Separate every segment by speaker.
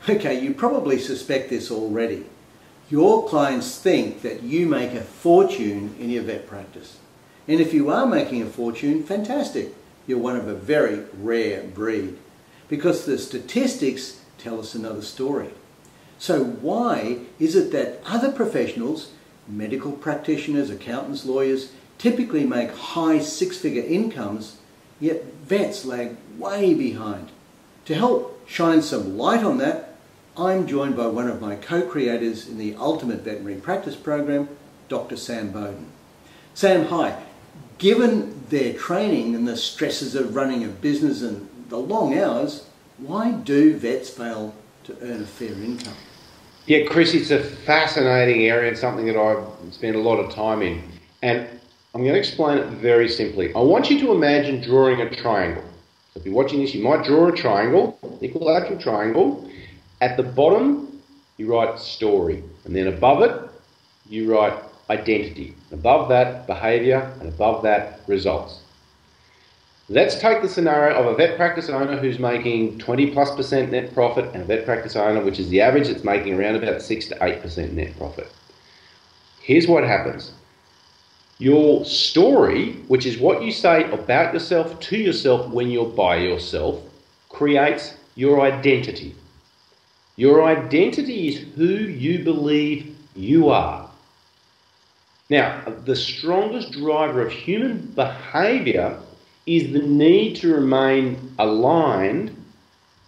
Speaker 1: Okay, you probably suspect this already. Your clients think that you make a fortune in your vet practice. And if you are making a fortune, fantastic. You're one of a very rare breed, because the statistics tell us another story. So why is it that other professionals, medical practitioners, accountants, lawyers, typically make high six-figure incomes, yet vets lag way behind? To help shine some light on that, I'm joined by one of my co-creators in the Ultimate Veterinary Practice Program, Dr. Sam Bowden. Sam, hi. Given their training and the stresses of running a business and the long hours, why do vets fail to earn a fair income?
Speaker 2: Yeah, Chris, it's a fascinating area and something that I've spent a lot of time in. And I'm going to explain it very simply. I want you to imagine drawing a triangle. So if you're watching this, you might draw a triangle, equilateral triangle. At the bottom, you write story. And then above it, you write identity. Above that, behaviour. And above that, results. Let's take the scenario of a vet practice owner who's making 20+% net profit, and a vet practice owner, which is the average, that's making around about 6 to 8% net profit. Here's what happens. Your story, which is what you say about yourself to yourself when you're by yourself, creates your identity. Your identity is who you believe you are. Now, the strongest driver of human behaviour is the need to remain aligned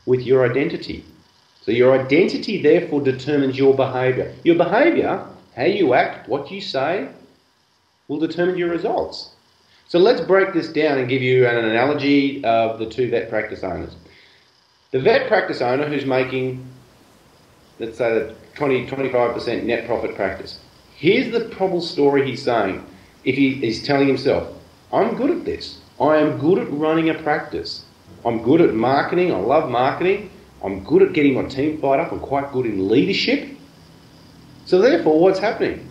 Speaker 2: with your identity. So your identity therefore determines your behaviour. Your behaviour, how you act, what you say, will determine your results. So let's break this down and give you an analogy of the two vet practice owners. The vet practice owner who's making, let's say, the 20-25% net profit practice. Here's the probable story he's saying. If he's telling himself, I'm good at this. I am good at running a practice. I'm good at marketing. I love marketing. I'm good at getting my team fired up. I'm quite good in leadership. So therefore, what's happening?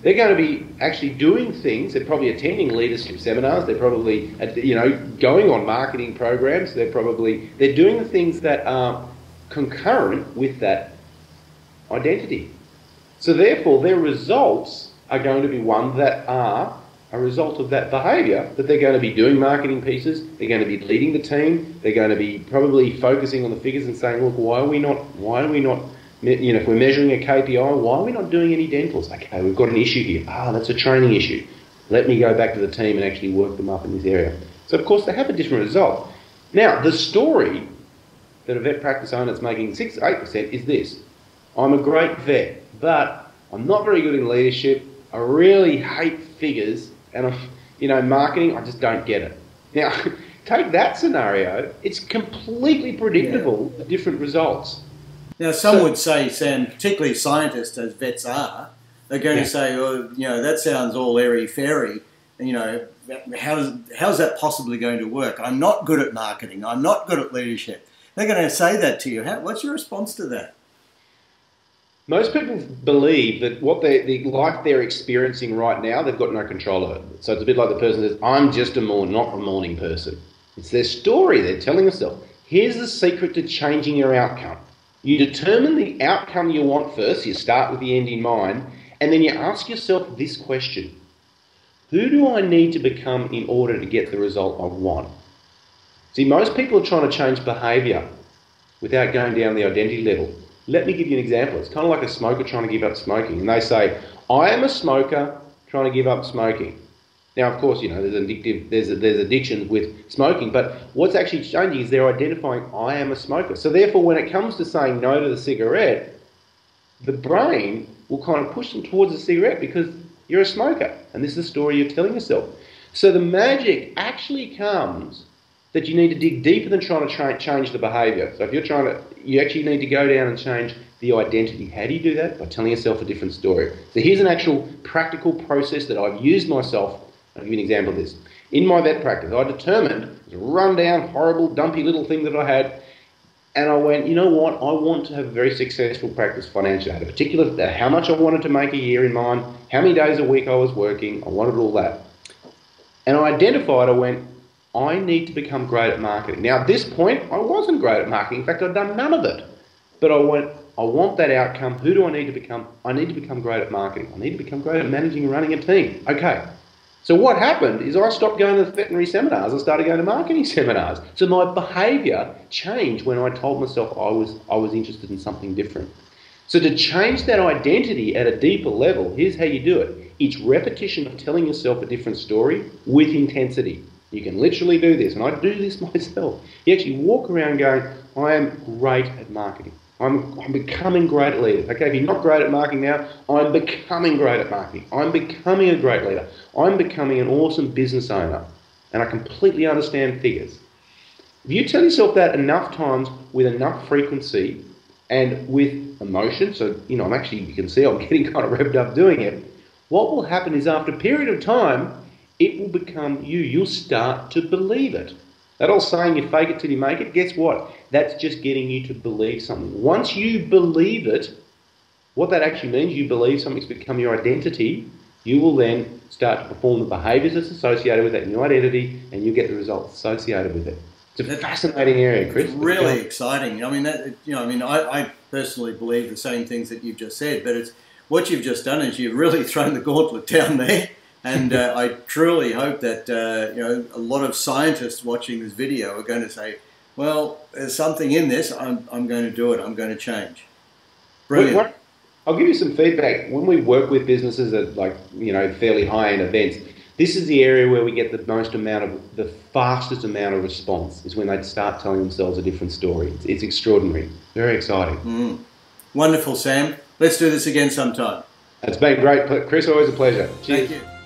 Speaker 2: They're going to be actually doing things. They're probably attending leadership seminars. They're probably, going on marketing programs. They're doing the things that are concurrent with that identity. So therefore, their results are going to be one that are a result of that behaviour, that they're going to be doing marketing pieces, they're going to be leading the team, they're going to be probably focusing on the figures and saying, look, why are we not, if we're measuring a KPI, why are we not doing any dentals? Okay, we've got an issue here. That's a training issue. Let me go back to the team and actually work them up in this area. So of course they have a different result. Now, the story that a vet practice owner that's making 6 to 8% is this. I'm a great vet, but I'm not very good in leadership. I really hate figures, and marketing, I just don't get it. Now, take that sscenario, it's completely predictable, the different results.
Speaker 1: Now, some would say, Sam, particularly scientists, as vets are, they're going to say, that sounds all airy-fairy. How's that possibly going to work? I'm not good at marketing. I'm not good at leadership. They're going to say that to you. What's your response to that?
Speaker 2: Most people believe that the life they're experiencing right now, they've got no control of it. So it's a bit like the person that says, I'm just not a morning person. It's their story they're telling themselves. Here's the secret to changing your outcome. You determine the outcome you want first, you start with the end in mind, and then you ask yourself this question. Who do I need to become in order to get the result I want? See, most people are trying to change behaviour without going down the identity level. Let me give you an example. It's kind of like a smoker trying to give up smoking. And they say, I am a smoker trying to give up smoking. Now, of course, there's addictions with smoking, but what's actually changing is they're identifying, I am a smoker. So therefore, when it comes to saying no to the cigarette, the brain will kind of push them towards the cigarette because you're a smoker. And this is the story you're telling yourself. So the magic actually comes that you need to dig deeper than trying to change the behaviour. So if you actually need to go down and change the identity. How do you do that? By telling yourself a different story. So here's an actual practical process that I've used myself. I'll give you an example of this. In my vet practice, I determined, this run-down, horrible, dumpy little thing that I had, and I went, you know what, I want to have a very successful practice financially. I had a particular, how much I wanted to make a year in mind, how many days a week I was working, I wanted all that. And I identified, I went, I need to become great at marketing. Now, at this point, I wasn't great at marketing. In fact, I'd done none of it. but I want that outcome. Who do I need to become? I need to become great at marketing. I need to become great at managing and running a team. Okay. So what happened is I stopped going to veterinary seminars. I started going to marketing seminars. So my behaviour changed when I told myself I was interested in something different. So to change that identity at a deeper level, here's how you do it. It's repetition of telling yourself a different story with intensity. You can literally do this, and I do this myself. You actually walk around going, I am great at marketing. I'm becoming great at leaders. Okay, if you're not great at marketing now, I'm becoming great at marketing. I'm becoming a great leader. I'm becoming an awesome business owner. And I completely understand figures. If you tell yourself that enough times with enough frequency and with emotion, so, you can see I'm getting kind of revved up doing it, what will happen is after a period of time, it will become you. You'll start to believe it. That old saying, you fake it till you make it, guess what? That's just getting you to believe something. Once you believe it, what that actually means, you believe something's become your identity, you will then start to perform the behaviours that's associated with that new identity, and you get the results associated with it. It's a fascinating area, Chris.
Speaker 1: It's really exciting. I personally believe the same things that you've just said, but it's what you've just done is you've really thrown the gauntlet down there. And I truly hope that a lot of scientists watching this video are going to say, well, there's something in this, I'm going to do it, I'm going to change. Brilliant.
Speaker 2: I'll give you some feedback. When we work with businesses at fairly high-end events, this is the area where we get the fastest amount of response, is when they start telling themselves a different story. It's extraordinary. Very exciting.
Speaker 1: Wonderful, Sam. Let's do this again sometime.
Speaker 2: It's been great, Chris. Always a pleasure.
Speaker 1: Cheers. Thank you.